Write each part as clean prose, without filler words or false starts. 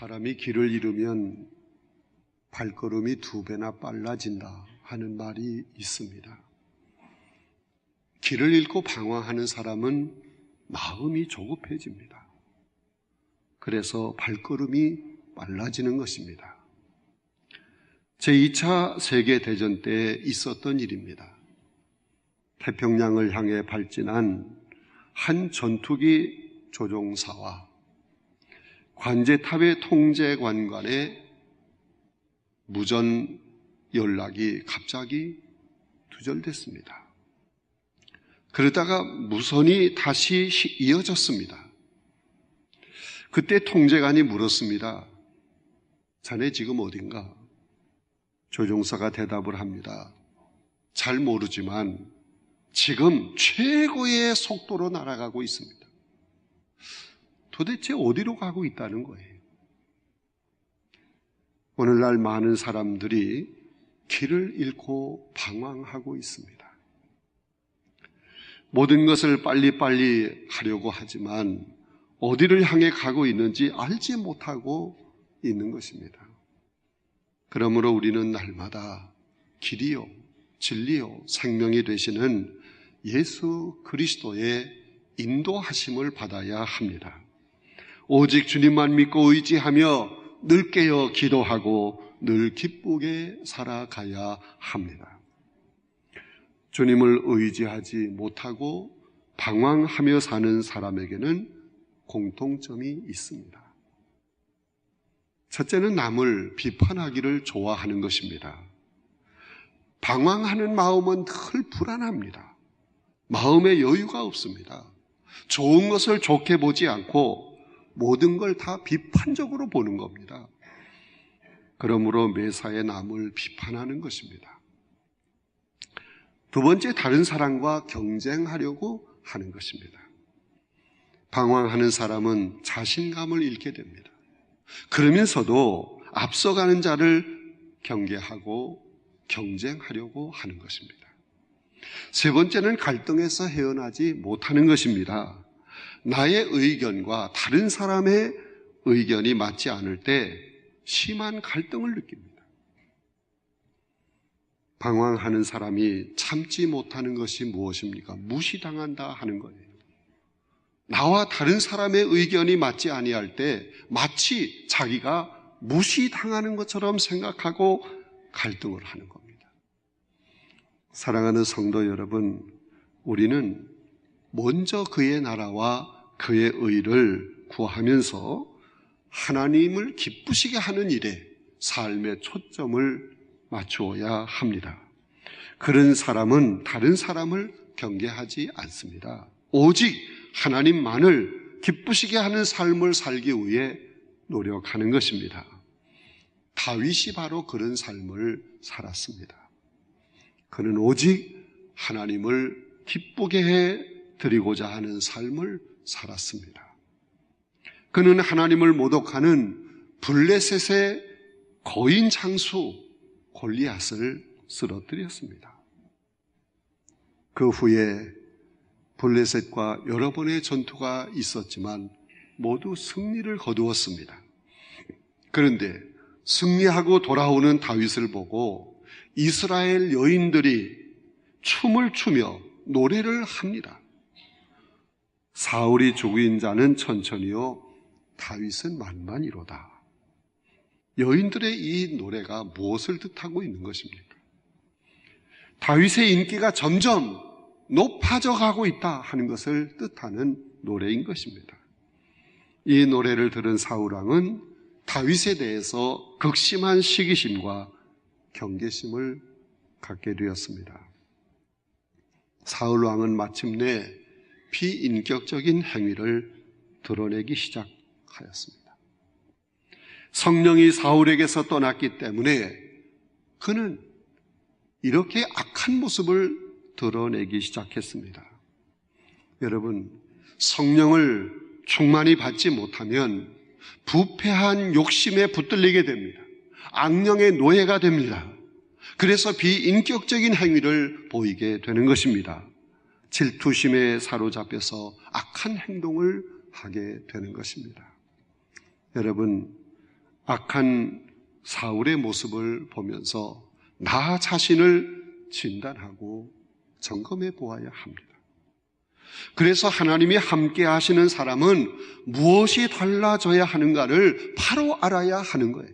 사람이 길을 잃으면 발걸음이 2배나 빨라진다 하는 말이 있습니다. 길을 잃고 방황하는 사람은 마음이 조급해집니다. 그래서 발걸음이 빨라지는 것입니다. 제2차 세계대전 때 있었던 일입니다. 태평양을 향해 발진한 한 전투기 조종사와 관제탑의 통제관 간의 무전 연락이 갑자기 두절됐습니다. 그러다가 무선이 다시 이어졌습니다. 그때 통제관이 물었습니다. 자네 지금 어딘가? 조종사가 대답을 합니다. 잘 모르지만 지금 최고의 속도로 날아가고 있습니다. 도대체 어디로 가고 있다는 거예요? 오늘날 많은 사람들이 길을 잃고 방황하고 있습니다. 모든 것을 빨리빨리 하려고 하지만 어디를 향해 가고 있는지 알지 못하고 있는 것입니다. 그러므로 우리는 날마다 길이요, 진리요, 생명이 되시는 예수 그리스도의 인도하심을 받아야 합니다. 오직 주님만 믿고 의지하며 늘 깨어 기도하고 늘 기쁘게 살아가야 합니다. 주님을 의지하지 못하고 방황하며 사는 사람에게는 공통점이 있습니다. 첫째는 남을 비판하기를 좋아하는 것입니다. 방황하는 마음은 늘 불안합니다. 마음에 여유가 없습니다. 좋은 것을 좋게 보지 않고 모든 걸 다 비판적으로 보는 겁니다. 그러므로 매사에 남을 비판하는 것입니다. 두 번째, 다른 사람과 경쟁하려고 하는 것입니다. 방황하는 사람은 자신감을 잃게 됩니다. 그러면서도 앞서가는 자를 경계하고 경쟁하려고 하는 것입니다. 세 번째는 갈등에서 헤어나지 못하는 것입니다. 나의 의견과 다른 사람의 의견이 맞지 않을 때 심한 갈등을 느낍니다. 방황하는 사람이 참지 못하는 것이 무엇입니까? 무시당한다 하는 거예요. 나와 다른 사람의 의견이 맞지 아니할 때 마치 자기가 무시당하는 것처럼 생각하고 갈등을 하는 겁니다. 사랑하는 성도 여러분, 우리는 먼저 그의 나라와 그의 의를 구하면서 하나님을 기쁘시게 하는 일에 삶의 초점을 맞추어야 합니다. 그런 사람은 다른 사람을 경계하지 않습니다. 오직 하나님만을 기쁘시게 하는 삶을 살기 위해 노력하는 것입니다. 다윗이 바로 그런 삶을 살았습니다. 그는 오직 하나님을 기쁘게 해 드리고자 하는 삶을 살았습니다. 그는 하나님을 모독하는 블레셋의 거인 장수 골리앗을 쓰러뜨렸습니다. 그 후에 블레셋과 여러 번의 전투가 있었지만 모두 승리를 거두었습니다. 그런데 승리하고 돌아오는 다윗을 보고 이스라엘 여인들이 춤을 추며 노래를 합니다. 사울이 죽인 자는 천천히요 다윗은 만만이로다. 여인들의 이 노래가 무엇을 뜻하고 있는 것입니까? 다윗의 인기가 점점 높아져 가고 있다 하는 것을 뜻하는 노래인 것입니다. 이 노래를 들은 사울왕은 다윗에 대해서 극심한 시기심과 경계심을 갖게 되었습니다. 사울왕은 마침내 비인격적인 행위를 드러내기 시작하였습니다. 성령이 사울에게서 떠났기 때문에 그는 이렇게 악한 모습을 드러내기 시작했습니다. 여러분, 성령을 충만히 받지 못하면 부패한 욕심에 붙들리게 됩니다. 악령의 노예가 됩니다. 그래서 비인격적인 행위를 보이게 되는 것입니다. 질투심에 사로잡혀서 악한 행동을 하게 되는 것입니다. 여러분, 악한 사울의 모습을 보면서 나 자신을 진단하고 점검해 보아야 합니다. 그래서 하나님이 함께 하시는 사람은 무엇이 달라져야 하는가를 바로 알아야 하는 거예요.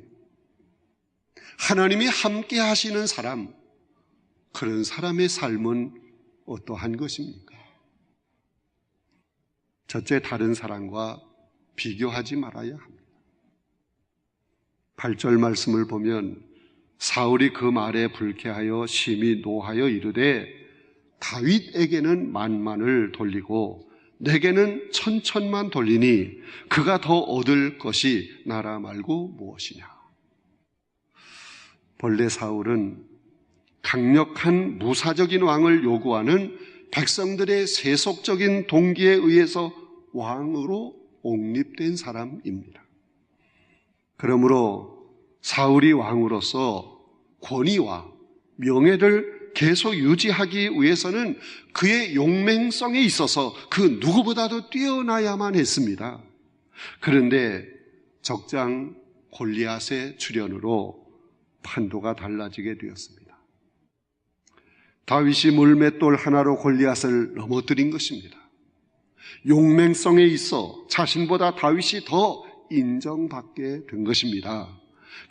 하나님이 함께 하시는 사람, 그런 사람의 삶은 어떠한 것입니까? 첫째, 다른 사람과 비교하지 말아야 합니다. 8절 말씀을 보면 사울이 그 말에 불쾌하여 심히 노하여 이르되 다윗에게는 만만을 돌리고 내게는 천천만 돌리니 그가 더 얻을 것이 나라 말고 무엇이냐. 본래 사울은 강력한 무사적인 왕을 요구하는 백성들의 세속적인 동기에 의해서 왕으로 옹립된 사람입니다. 그러므로 사울이 왕으로서 권위와 명예를 계속 유지하기 위해서는 그의 용맹성에 있어서 그 누구보다도 뛰어나야만 했습니다. 그런데 적장 골리앗의 출현으로 판도가 달라지게 되었습니다. 다윗이 물맷돌 하나로 골리앗을 넘어뜨린 것입니다. 용맹성에 있어 자신보다 다윗이 더 인정받게 된 것입니다.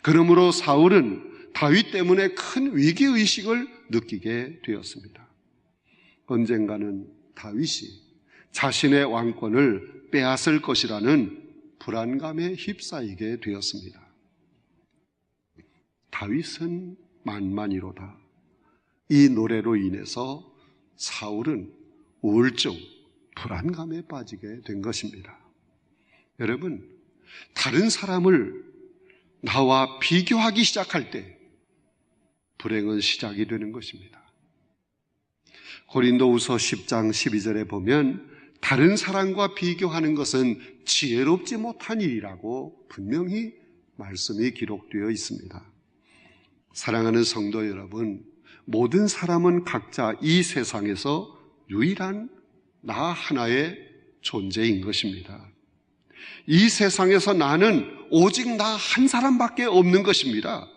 그러므로 사울은 다윗 때문에 큰 위기의식을 느끼게 되었습니다. 언젠가는 다윗이 자신의 왕권을 빼앗을 것이라는 불안감에 휩싸이게 되었습니다. 다윗은 만만이로다. 이 노래로 인해서 사울은 우울증, 불안감에 빠지게 된 것입니다. 여러분, 다른 사람을 나와 비교하기 시작할 때 불행은 시작이 되는 것입니다. 고린도후서 10장 12절에 보면 다른 사람과 비교하는 것은 지혜롭지 못한 일이라고 분명히 말씀이 기록되어 있습니다. 사랑하는 성도 여러분, 모든 사람은 각자 이 세상에서 유일한 나 하나의 존재인 것입니다. 이 세상에서 나는 오직 나 한 사람밖에 없는 것입니다.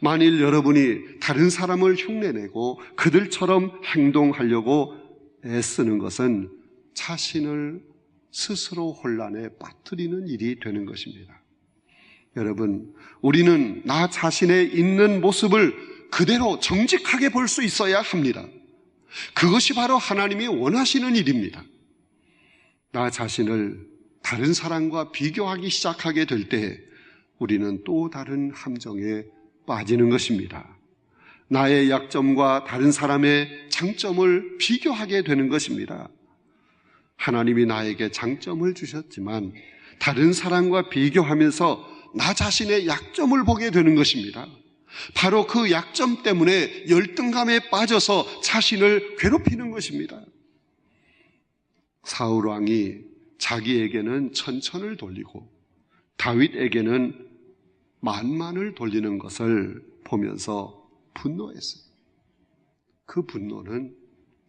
만일 여러분이 다른 사람을 흉내내고 그들처럼 행동하려고 애쓰는 것은 자신을 스스로 혼란에 빠뜨리는 일이 되는 것입니다. 여러분, 우리는 나 자신의 있는 모습을 그대로 정직하게 볼 수 있어야 합니다. 그것이 바로 하나님이 원하시는 일입니다. 나 자신을 다른 사람과 비교하기 시작하게 될 때 우리는 또 다른 함정에 빠지는 것입니다. 나의 약점과 다른 사람의 장점을 비교하게 되는 것입니다. 하나님이 나에게 장점을 주셨지만 다른 사람과 비교하면서 나 자신의 약점을 보게 되는 것입니다. 바로 그 약점 때문에 열등감에 빠져서 자신을 괴롭히는 것입니다. 사울 왕이 자기에게는 천천을 돌리고 다윗에게는 만만을 돌리는 것을 보면서 분노했어요. 그 분노는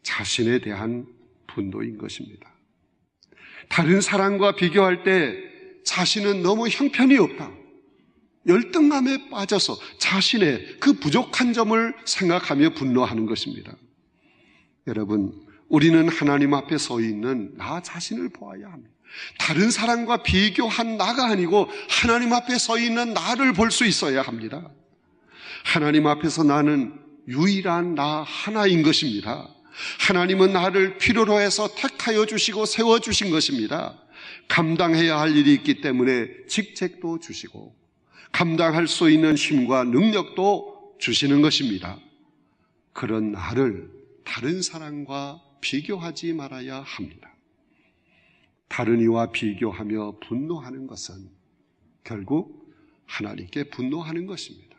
자신에 대한 분노인 것입니다. 다른 사람과 비교할 때 자신은 너무 형편이 없다. 열등감에 빠져서 자신의 그 부족한 점을 생각하며 분노하는 것입니다. 여러분, 우리는 하나님 앞에 서 있는 나 자신을 보아야 합니다. 다른 사람과 비교한 나가 아니고 하나님 앞에 서 있는 나를 볼 수 있어야 합니다. 하나님 앞에서 나는 유일한 나 하나인 것입니다. 하나님은 나를 필요로 해서 택하여 주시고 세워주신 것입니다. 감당해야 할 일이 있기 때문에 직책도 주시고 감당할 수 있는 힘과 능력도 주시는 것입니다. 그런 나를 다른 사람과 비교하지 말아야 합니다. 다른 이와 비교하며 분노하는 것은 결국 하나님께 분노하는 것입니다.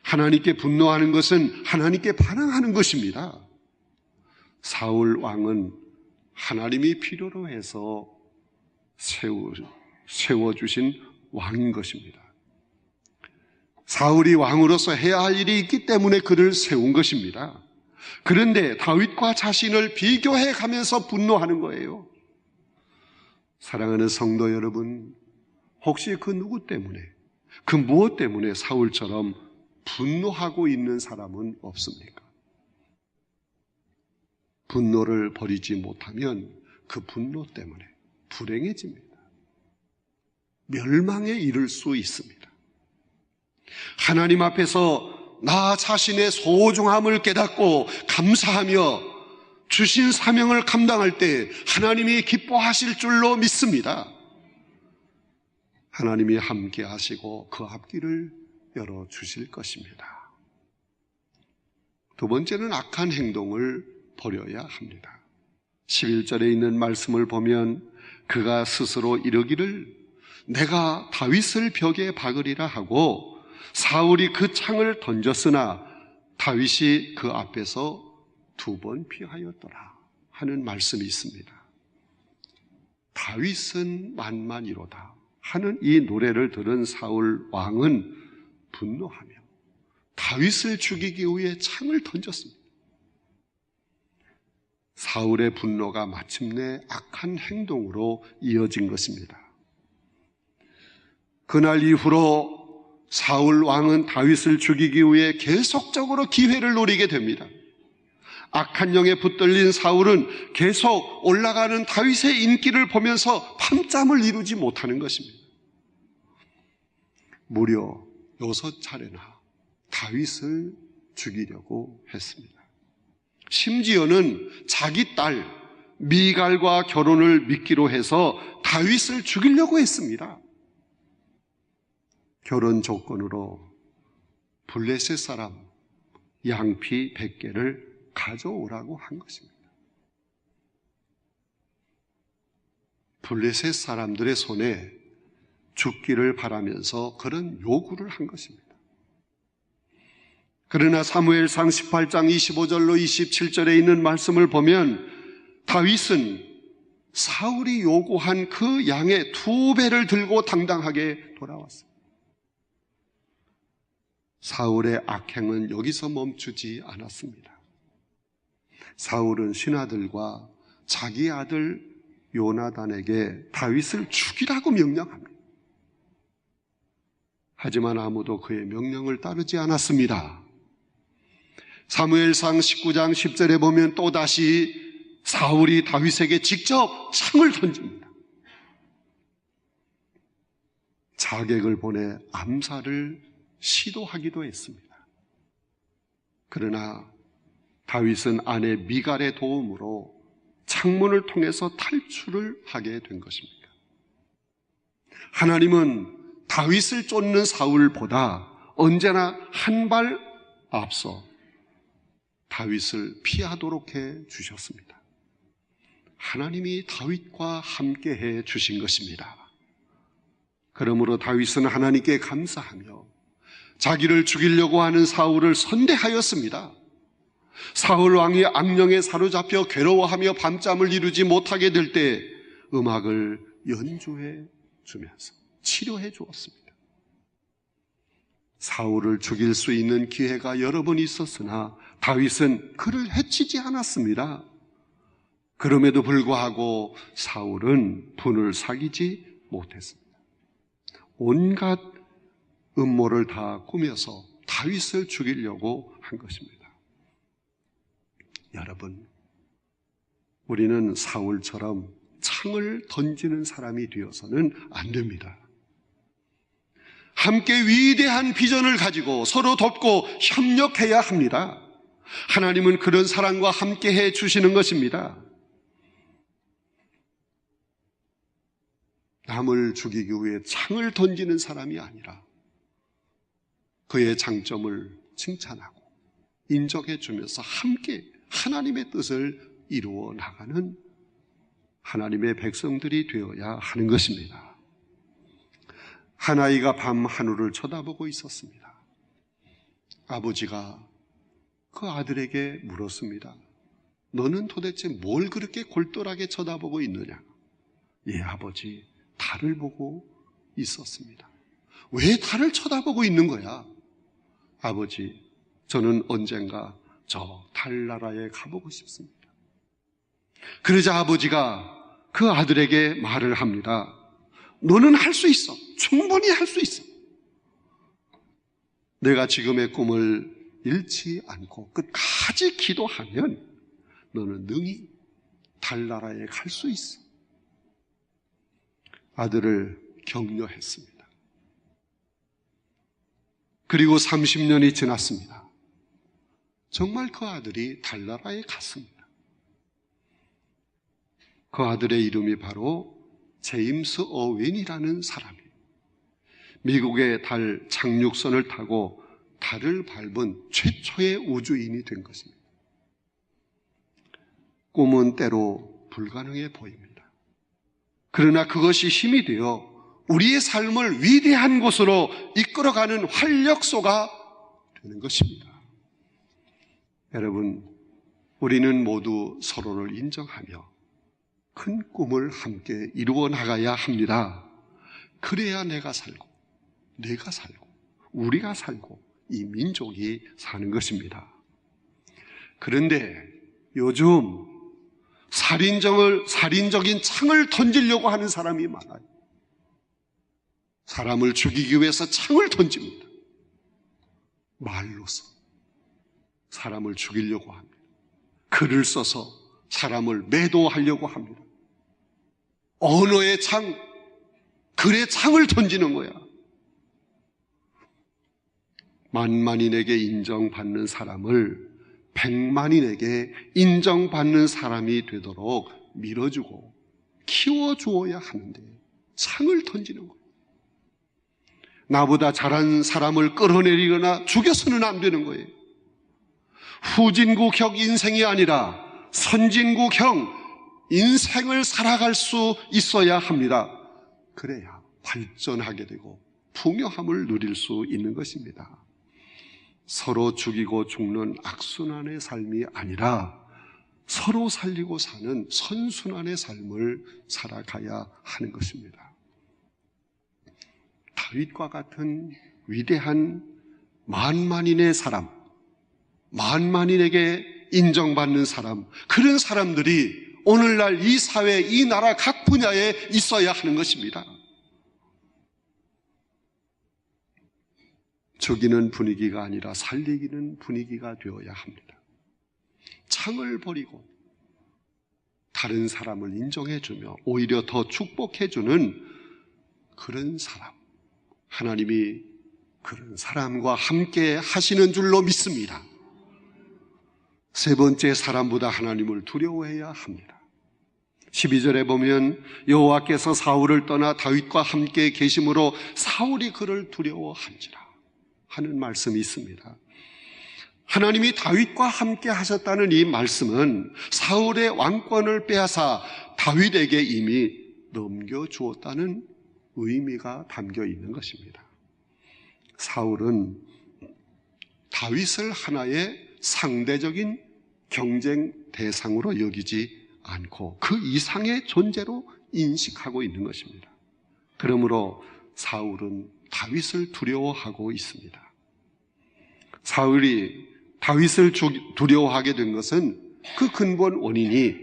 하나님께 분노하는 것은 하나님께 반항하는 것입니다. 사울 왕은 하나님이 필요로 해서 세워주신 왕인 것입니다. 사울이 왕으로서 해야 할 일이 있기 때문에 그를 세운 것입니다. 그런데 다윗과 자신을 비교해 가면서 분노하는 거예요. 사랑하는 성도 여러분, 혹시 그 누구 때문에, 그 무엇 때문에 사울처럼 분노하고 있는 사람은 없습니까? 분노를 버리지 못하면 그 분노 때문에 불행해집니다. 멸망에 이를 수 있습니다. 하나님 앞에서 나 자신의 소중함을 깨닫고 감사하며 주신 사명을 감당할 때 하나님이 기뻐하실 줄로 믿습니다. 하나님이 함께 하시고 그 앞길을 열어주실 것입니다. 두 번째는 악한 행동을 버려야 합니다. 11절에 있는 말씀을 보면 그가 스스로 이르기를 내가 다윗을 벽에 박으리라 하고 사울이 그 창을 던졌으나 다윗이 그 앞에서 2번 피하였더라 하는 말씀이 있습니다. 다윗은 만만이로다 하는 이 노래를 들은 사울 왕은 분노하며 다윗을 죽이기 위해 창을 던졌습니다. 사울의 분노가 마침내 악한 행동으로 이어진 것입니다. 그날 이후로 사울 왕은 다윗을 죽이기 위해 계속적으로 기회를 노리게 됩니다. 악한 영에 붙들린 사울은 계속 올라가는 다윗의 인기를 보면서 밤잠을 이루지 못하는 것입니다. 무려 6차례나 다윗을 죽이려고 했습니다. 심지어는 자기 딸 미갈과 결혼을 미끼로 해서 다윗을 죽이려고 했습니다. 결혼 조건으로 블레셋 사람 양피 100개를 가져오라고 한 것입니다. 블레셋 사람들의 손에 죽기를 바라면서 그런 요구를 한 것입니다. 그러나 사무엘상 18장 25절로 27절에 있는 말씀을 보면 다윗은 사울이 요구한 그 양의 2배를 들고 당당하게 돌아왔습니다. 사울의 악행은 여기서 멈추지 않았습니다. 사울은 신하들과 자기 아들 요나단에게 다윗을 죽이라고 명령합니다. 하지만 아무도 그의 명령을 따르지 않았습니다. 사무엘상 19장 10절에 보면 또다시 사울이 다윗에게 직접 창을 던집니다. 자객을 보내 암살을 시도하기도 했습니다. 그러나 다윗은 아내 미갈의 도움으로 창문을 통해서 탈출을 하게 된 것입니다. 하나님은 다윗을 쫓는 사울보다 언제나 한 발 앞서 다윗을 피하도록 해 주셨습니다. 하나님이 다윗과 함께 해 주신 것입니다. 그러므로 다윗은 하나님께 감사하며 자기를 죽이려고 하는 사울을 선대하였습니다. 사울 왕이 악령에 사로잡혀 괴로워하며 밤잠을 이루지 못하게 될 때 음악을 연주해 주면서 치료해 주었습니다. 사울을 죽일 수 있는 기회가 여러 번 있었으나 다윗은 그를 해치지 않았습니다. 그럼에도 불구하고 사울은 분을 사귀지 못했습니다. 온갖 음모를 다 꾸며서 다윗을 죽이려고 한 것입니다. 여러분, 우리는 사울처럼 창을 던지는 사람이 되어서는 안 됩니다. 함께 위대한 비전을 가지고 서로 돕고 협력해야 합니다. 하나님은 그런 사람과 함께 해 주시는 것입니다. 남을 죽이기 위해 창을 던지는 사람이 아니라 그의 장점을 칭찬하고 인정해 주면서 함께 하나님의 뜻을 이루어 나가는 하나님의 백성들이 되어야 하는 것입니다. 한 아이가 밤 하늘을 쳐다보고 있었습니다. 아버지가 그 아들에게 물었습니다. 너는 도대체 뭘 그렇게 골똘하게 쳐다보고 있느냐? 예, 아버지, 달을 보고 있었습니다. 왜 달을 쳐다보고 있는 거야? 아버지, 저는 언젠가 저 달나라에 가보고 싶습니다. 그러자 아버지가 그 아들에게 말을 합니다. 너는 할 수 있어. 충분히 할 수 있어. 내가 지금의 꿈을 잃지 않고 끝까지 기도하면 너는 능히 달나라에 갈 수 있어. 아들을 격려했습니다. 그리고 30년이 지났습니다. 정말 그 아들이 달나라에 갔습니다. 그 아들의 이름이 바로 제임스 어윈이라는 사람이에요. 미국의 달 착륙선을 타고 달을 밟은 최초의 우주인이 된 것입니다. 꿈은 때로 불가능해 보입니다. 그러나 그것이 힘이 되어 우리의 삶을 위대한 곳으로 이끌어가는 활력소가 되는 것입니다. 여러분, 우리는 모두 서로를 인정하며 큰 꿈을 함께 이루어 나가야 합니다. 그래야 내가 살고, 우리가 살고, 이 민족이 사는 것입니다. 그런데 요즘 살인적인 창을 던지려고 하는 사람이 많아요. 사람을 죽이기 위해서 창을 던집니다. 말로서 사람을 죽이려고 합니다. 글을 써서 사람을 매도하려고 합니다. 언어의 창, 글의 창을 던지는 거야. 만만인에게 인정받는 사람을 백만인에게 인정받는 사람이 되도록 밀어주고 키워주어야 하는데 창을 던지는 거예요. 나보다 잘한 사람을 끌어내리거나 죽여서는 안 되는 거예요. 후진국형 인생이 아니라 선진국형 인생을 살아갈 수 있어야 합니다. 그래야 발전하게 되고 풍요함을 누릴 수 있는 것입니다. 서로 죽이고 죽는 악순환의 삶이 아니라 서로 살리고 사는 선순환의 삶을 살아가야 하는 것입니다. 다윗과 같은 위대한 만만인의 사람, 만만인에게 인정받는 사람, 그런 사람들이 오늘날 이 사회, 이 나라 각 분야에 있어야 하는 것입니다. 죽이는 분위기가 아니라 살리기는 분위기가 되어야 합니다. 창을 버리고 다른 사람을 인정해주며 오히려 더 축복해주는 그런 사람, 하나님이 그런 사람과 함께 하시는 줄로 믿습니다. 세 번째, 사람보다 하나님을 두려워해야 합니다. 12절에 보면 여호와께서 사울을 떠나 다윗과 함께 계심으로 사울이 그를 두려워한지라 하는 말씀이 있습니다. 하나님이 다윗과 함께 하셨다는 이 말씀은 사울의 왕권을 빼앗아 다윗에게 이미 넘겨주었다는 의미가 담겨 있는 것입니다. 사울은 다윗을 하나의 상대적인 경쟁 대상으로 여기지 않고 그 이상의 존재로 인식하고 있는 것입니다. 그러므로 사울은 다윗을 두려워하고 있습니다. 사울이 다윗을 두려워하게 된 것은 그 근본 원인이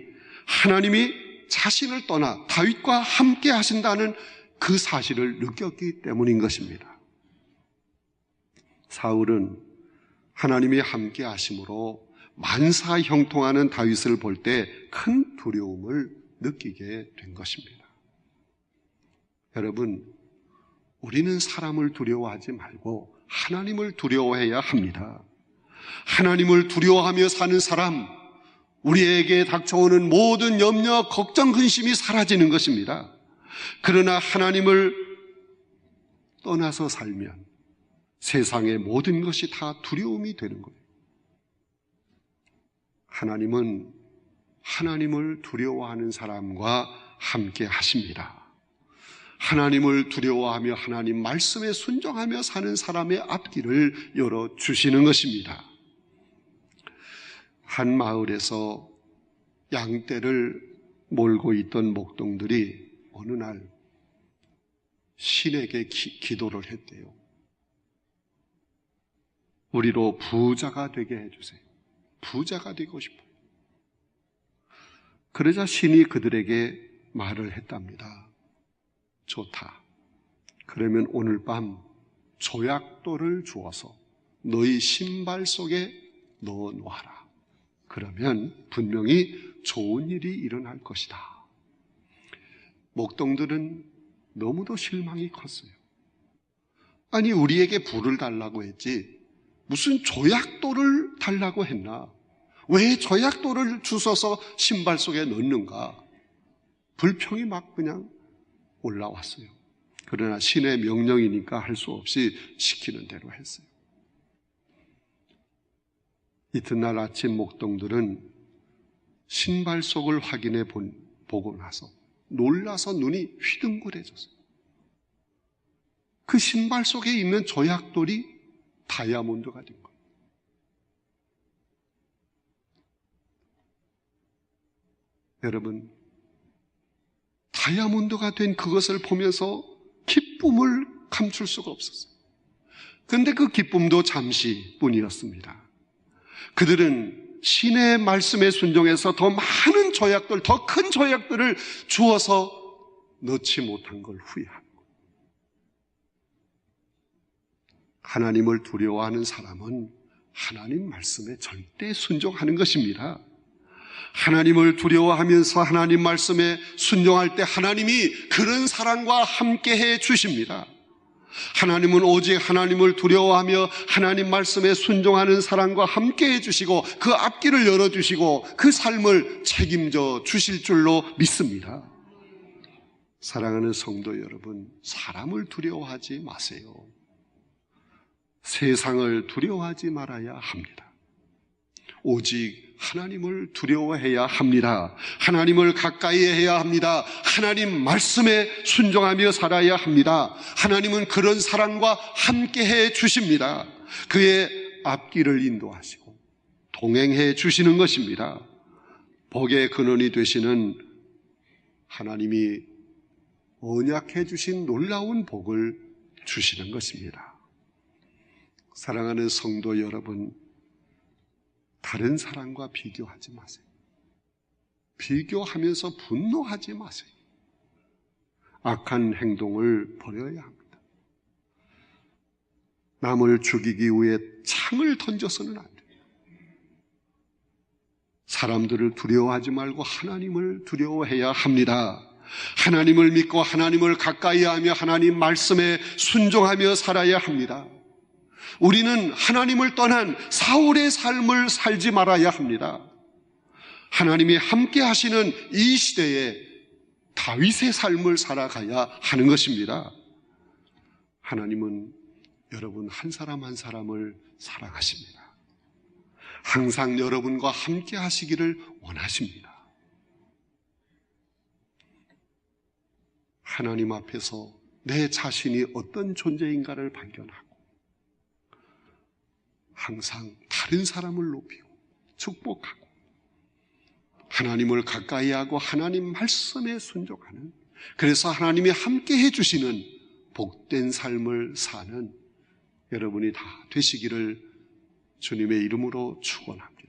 하나님이 자신을 떠나 다윗과 함께 하신다는 그 사실을 느꼈기 때문인 것입니다. 사울은 하나님이 함께 하심으로 만사 형통하는 다윗을 볼 때 큰 두려움을 느끼게 된 것입니다. 여러분, 우리는 사람을 두려워하지 말고 하나님을 두려워해야 합니다. 하나님을 두려워하며 사는 사람, 우리에게 닥쳐오는 모든 염려, 걱정, 근심이 사라지는 것입니다. 그러나 하나님을 떠나서 살면 세상의 모든 것이 다 두려움이 되는 거예요. 하나님은 하나님을 두려워하는 사람과 함께 하십니다. 하나님을 두려워하며 하나님 말씀에 순종하며 사는 사람의 앞길을 열어주시는 것입니다. 한 마을에서 양떼를 몰고 있던 목동들이 어느 날 신에게 기도를 했대요. 우리로 부자가 되게 해주세요. 부자가 되고 싶어요. 그러자 신이 그들에게 말을 했답니다. 좋다. 그러면 오늘 밤 조약돌을 주어서 너희 신발 속에 넣어 놓아라. 그러면 분명히 좋은 일이 일어날 것이다. 목동들은 너무도 실망이 컸어요. 아니, 우리에게 불을 달라고 했지 무슨 조약돌을 달라고 했나? 왜 조약돌을 주워서 신발 속에 넣는가? 불평이 막 그냥 올라왔어요. 그러나 신의 명령이니까 할 수 없이 시키는 대로 했어요. 이튿날 아침 목동들은 신발 속을 확인해 보고 나서 놀라서 눈이 휘둥그레졌어요. 그 신발 속에 있는 조약돌이 다이아몬드가 된 거예요. 여러분, 다이아몬드가 된 그것을 보면서 기쁨을 감출 수가 없었어요. 그런데 그 기쁨도 잠시뿐이었습니다. 그들은 신의 말씀에 순종해서 더 많은 조약들, 더 큰 조약들을 주어서 넣지 못한 걸 후회합니다. 하나님을 두려워하는 사람은 하나님 말씀에 절대 순종하는 것입니다. 하나님을 두려워하면서 하나님 말씀에 순종할 때 하나님이 그런 사람과 함께해 주십니다. 하나님은 오직 하나님을 두려워하며 하나님 말씀에 순종하는 사람과 함께해 주시고 그 앞길을 열어주시고 그 삶을 책임져 주실 줄로 믿습니다. 사랑하는 성도 여러분, 사람을 두려워하지 마세요. 세상을 두려워하지 말아야 합니다. 오직 하나님을 두려워해야 합니다. 하나님을 가까이 해야 합니다. 하나님 말씀에 순종하며 살아야 합니다. 하나님은 그런 사람과 함께해 주십니다. 그의 앞길을 인도하시고 동행해 주시는 것입니다. 복의 근원이 되시는 하나님이 언약해 주신 놀라운 복을 주시는 것입니다. 사랑하는 성도 여러분, 다른 사람과 비교하지 마세요. 비교하면서 분노하지 마세요. 악한 행동을 버려야 합니다. 남을 죽이기 위해 창을 던져서는 안 돼요. 사람들을 두려워하지 말고 하나님을 두려워해야 합니다. 하나님을 믿고 하나님을 가까이 하며 하나님 말씀에 순종하며 살아야 합니다. 우리는 하나님을 떠난 사울의 삶을 살지 말아야 합니다. 하나님이 함께 하시는 이 시대에 다윗의 삶을 살아가야 하는 것입니다. 하나님은 여러분 한 사람 한 사람을 사랑하십니다. 항상 여러분과 함께 하시기를 원하십니다. 하나님 앞에서 내 자신이 어떤 존재인가를 발견하고 항상 다른 사람을 높이고 축복하고 하나님을 가까이 하고 하나님 말씀에 순종하는, 그래서 하나님이 함께 해주시는 복된 삶을 사는 여러분이 다 되시기를 주님의 이름으로 축원합니다.